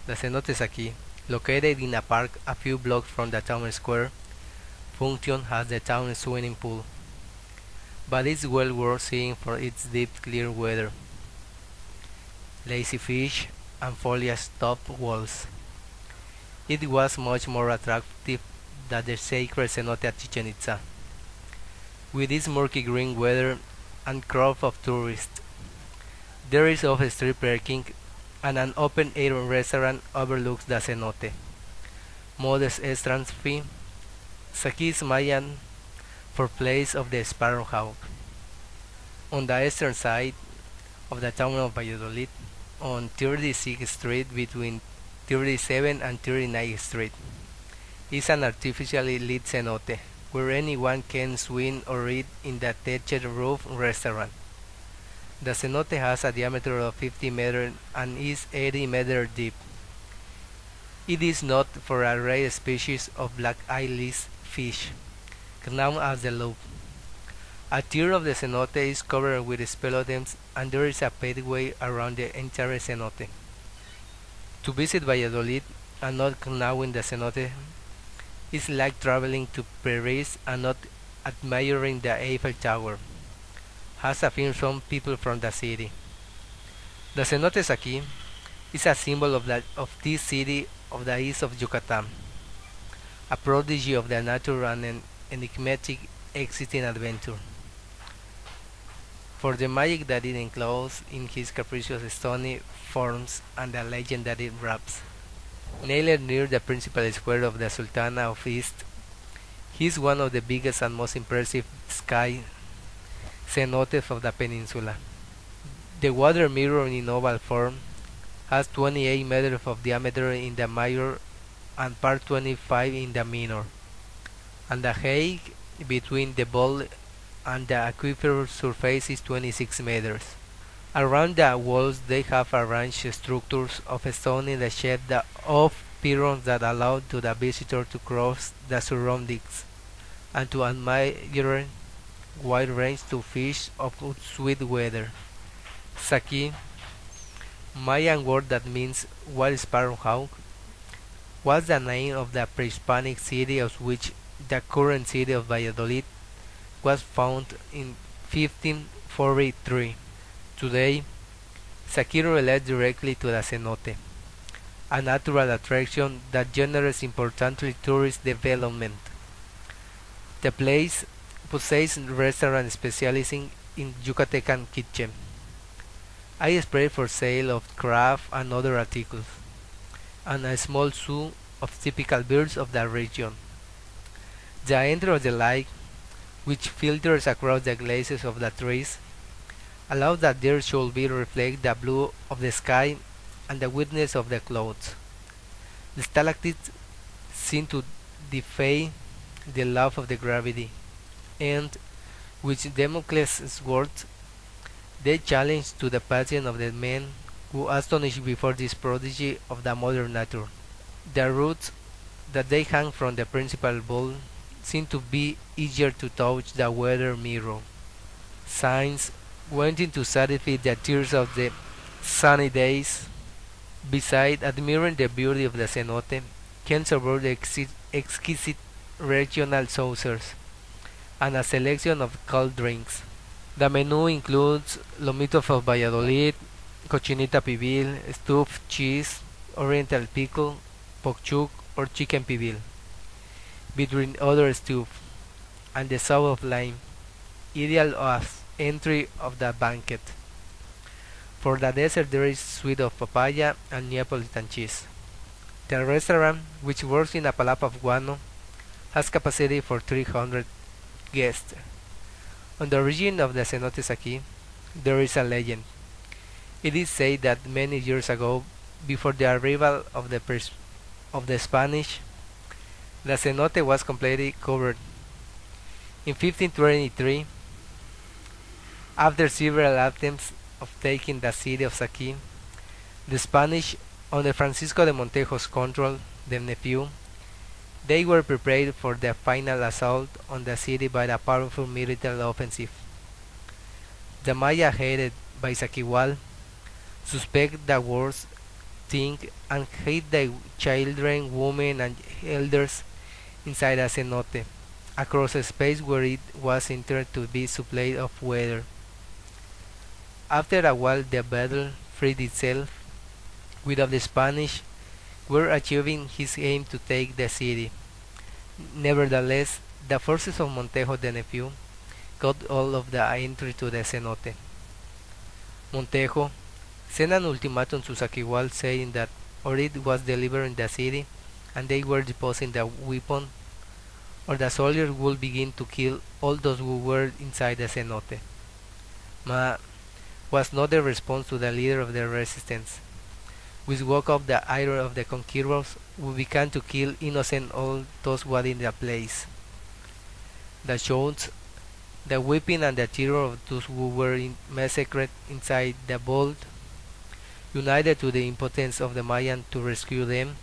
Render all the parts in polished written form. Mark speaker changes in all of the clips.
Speaker 1: The Cenote Zaci, located in a park a few blocks from the town square, functions as the town swimming pool, but it's well worth seeing for its deep clear weather, lazy fish, and foliage-topped walls. It was much more attractive than the sacred cenote at Chichen Itza, with its murky green weather and crowd of tourists. There is off-street parking, and an open-air restaurant overlooks the cenote. Modest entrance fee. Zaci is Mayan for place of the sparrowhawk. On the eastern side of the town of Valladolid, on 36th Street between 37th and 39th Street, is an artificially lit cenote where anyone can swim or eat in the thatched roof restaurant. The cenote has a diameter of 50 meters and is 80 meters deep. It is not for a rare species of black eyeless fish, known as the lobe. A tier of the cenote is covered with speleothems, and there is a pathway around the entire cenote. To visit Valladolid and not knowing the cenote is like traveling to Paris and not admiring the Eiffel Tower, has affirmed some people from the city. The Cenote Zaci is a symbol of this city of the east of Yucatan, a prodigy of the nature and an enigmatic existing adventure. For the magic that it encloses in his capricious stony forms and the legend that it wraps. Nailed near the principal square of the Sultana of East, he is one of the biggest and most impressive sky cenotes of the peninsula. The water mirror in oval form has 28 meters of diameter in the major and part 25 in the minor, and the height between the bowl and the aquifer surface is 26 meters. Around the walls they have arranged structures of stone in the shape of pyramids that allow to the visitor to cross the surroundings and to admire wide range to fish of sweet weather. Zaci, Mayan word that means wild sparrowhawk, was the name of the pre-Hispanic city of which the current city of Valladolid was found in 1543. Today, Zaci relates directly to the cenote, a natural attraction that generates importantly tourist development. The place possesses restaurants specializing in Yucatecan kitchen, a spread for sale of craft and other articles, and a small zoo of typical birds of the region. The entry of the light, which filters across the glazes of the trees, allows that there should be reflect the blue of the sky and the whiteness of the clouds. The stalactites seem to defy the law of the gravity, and, with Damocles' words, they challenge to the patience of the men who astonish before this prodigy of the modern nature. The roots that they hang from the principal bowl seem to be easier to touch the weather mirror. Signs wanting to satisfy the tears of the sunny days, beside admiring the beauty of the cenote, can serve the exquisite regional saucers and a selection of cold drinks. The menu includes lomitos of Valladolid, cochinita pibil, stuffed cheese, oriental pickle, pork chuck, or chicken pibil, between other stuff, and the sauce of lime, ideal as entry of the banquet. For the dessert there is sweet of papaya and Neapolitan cheese. The restaurant, which works in a palapa of guano, has capacity for 300 guests. On the origin of the Cenote Zaci, there is a legend. It is said that many years ago, before the arrival of the Spanish, the cenote was completely covered. In 1523, after several attempts of taking the city of Zaci, the Spanish, under Francisco de Montejo's control, their nephew, they were prepared for the final assault on the city by a powerful military offensive. The Maya, headed by Zaciwal, suspect the worst think and hid the children, women, and elders inside a cenote, across a space where it was intended to be supplied of water. After a while the battle freed itself, without the Spanish were achieving his aim to take the city. Nevertheless, the forces of Montejo the nephew got all of the entry to the cenote. Montejo sent an ultimatum to Saquigual saying that or it was delivering the city and they were depositing the weapon, or the soldiers would begin to kill all those who were inside the cenote. Ma was not the response to the leader of the resistance, which woke up the ire of the conquerors, who began to kill innocent all those who were in the place. The shouts, the weeping, and the terror of those who were massacred inside the vault, united to the impotence of the Mayan to rescue them,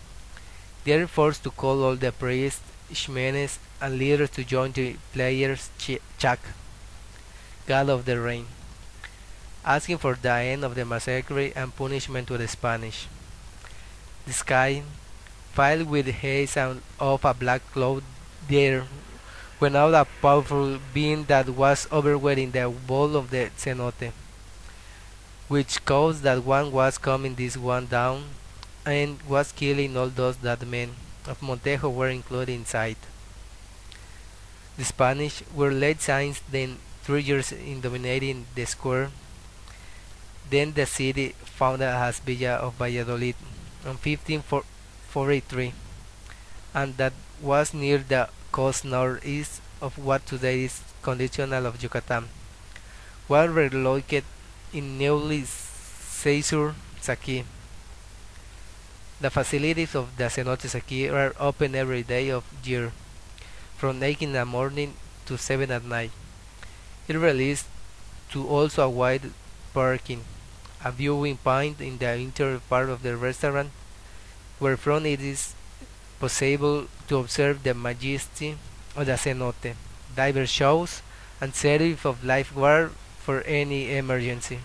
Speaker 1: they are forced to call all the priests, shamans, and leaders to join the players Chak, god of the rain, asking for the end of the massacre and punishment to the Spanish. The sky, filled with haze and of a black cloud, there went out a powerful being that was overwhelming the wall of the cenote, which caused that one was coming this one down and was killing all those that men of Montejo were included inside. The Spanish were led since then 3 years in dominating the square. Then the city founded as Villa of Valladolid in 1543, and that was near the coast northeast of what today is Conditional of Yucatan, was relocated in newly Cenote Zaci. The facilities of the Cenote Zaci are open every day of year, from 8 in the morning to 7 at night. It released to also a wide parking, a viewing point in the interior part of the restaurant, where from it is possible to observe the majesty of the cenote, diverse shows, and service of lifeguard for any emergency.